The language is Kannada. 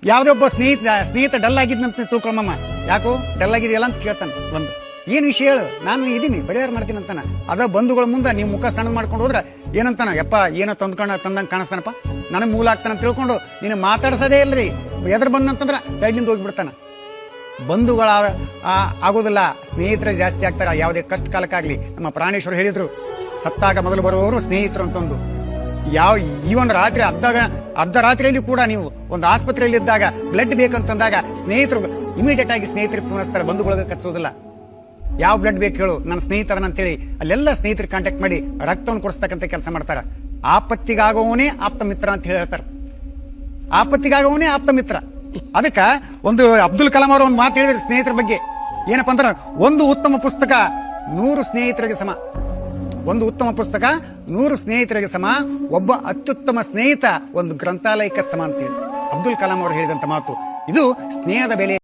ಯಾವುದೇ ಒಬ್ಬ ಸ್ನೇಹಿತ ಡಲ್ ಆಗಿದ್ನಂತ ತಿಳ್ಕೊಳಮ್ಮ. ಯಾಕೋ ಡಲ್ ಆಗಿದೆಯಲ್ಲ ಅಂತ ಕೇಳ್ತಾನೆ. ಒಂದು ಏನ್ ವಿಷಯ ಹೇಳು, ನಾನು ಇದೀನಿ ಪರಿಹಾರ ಮಾಡ್ತೀನಿ ಅಂತಾನ. ಅದ ಬಂಧುಗಳ ಮುಂದೆ ನೀವು ಮುಖ ಸಣ್ಣ ಮಾಡ್ಕೊಂಡು ಹೋದ್ರೆ ಏನಂತಾನ, ಯಪ್ಪ ಏನೋ ತಂದಂಗೆ ಕಾಣಿಸ್ತಾನಪ್ಪ, ನನಗ್ ಮೂಲ ಆಗ್ತಾನ ತಿಳ್ಕೊಂಡು ನೀನು ಮಾತಾಡ್ಸೋದೇ ಇಲ್ರಿ. ಎದ್ರ ಬಂದಂತಂದ್ರ ಸೈಡ್ಲಿಂದ ಹೋಗ್ಬಿಡ್ತಾನ. ಬಂಧುಗಳ ಆಗೋದಿಲ್ಲ, ಸ್ನೇಹಿತರೆ ಜಾಸ್ತಿ ಆಗ್ತಾರ. ಯಾವುದೇ ಕಷ್ಟ ಕಾಲಕ್ಕಾಗ್ಲಿ. ನಮ್ಮ ಪ್ರಾಣೇಶ್ವರ ಹೇಳಿದ್ರು, ಸತ್ತಾಗ ಮೊದಲು ಬರುವವರು ಸ್ನೇಹಿತರು ಅಂತಂದು. ಈ ಒಂದು ರಾತ್ರಿ ಅರ್ಧ ರಾತ್ರಿಯಲ್ಲಿ ಕೂಡ ನೀವು ಒಂದು ಆಸ್ಪತ್ರೆಯಲ್ಲಿ ಇದ್ದಾಗ ಬ್ಲಡ್ ಬೇಕಂತಂದಾಗ ಸ್ನೇಹಿತರು ಇಮಿಡಿಯೇಟ್ ಆಗಿ ಸ್ನೇಹಿತರಿಗೆ ಫೋನ್ ಹಚ್ತಾರೆ, ಬಂಧುಗಳಿಗೆ ಕಚ್ಚೋದಿಲ್ಲ. ಯಾವ ಬ್ಲಡ್ ಬೇಕು ಹೇಳು, ನನ್ನ ಸ್ನೇಹಿತರನಂತೇಳಿ ಅಲ್ಲೆಲ್ಲ ಸ್ನೇಹಿತರಿಗೆ ಕಾಂಟ್ಯಾಕ್ಟ್ ಮಾಡಿ ರಕ್ತವನ್ನು ಕೊಡಿಸ್ತಕ್ಕಂಥ ಕೆಲಸ ಮಾಡ್ತಾರ. ಆಪತ್ತಿಗಾಗುವವನೇ ಆಪ್ತ ಮಿತ್ರ ಅಂತ ಹೇಳ್ತಾರೆ. ಆಪತ್ತಿಗಾಗುವವನೇ ಆಪ್ತ ಮಿತ್ರ. ಅದಕ್ಕ ಒಂದು ಅಬ್ದುಲ್ ಕಲಾಂ ಅವರು ಒಂದು ಮಾತು ಹೇಳಿದ್ರು ಸ್ನೇಹಿತರ ಬಗ್ಗೆ. ಏನಪ್ಪಾ ಅಂತಾರ, ಒಂದು ಉತ್ತಮ ಪುಸ್ತಕ 100 ಸ್ನೇಹಿತರಿಗೆ ಸಮ. ಒಂದು ಉತ್ತಮ ಪುಸ್ತಕ 100 ಸ್ನೇಹಿತರಿಗೆ ಸಮ. ಒಬ್ಬ ಅತ್ಯುತ್ತಮ ಸ್ನೇಹಿತ ಒಂದು ಗ್ರಂಥಾಲಯಕ್ಕೆ ಸಮ ಅಂತೇಳಿ ಅಬ್ದುಲ್ ಕಲಾಂ ಅವರು ಹೇಳಿದಂತ ಮಾತು. ಇದು ಸ್ನೇಹದ ಬೆಲೆ.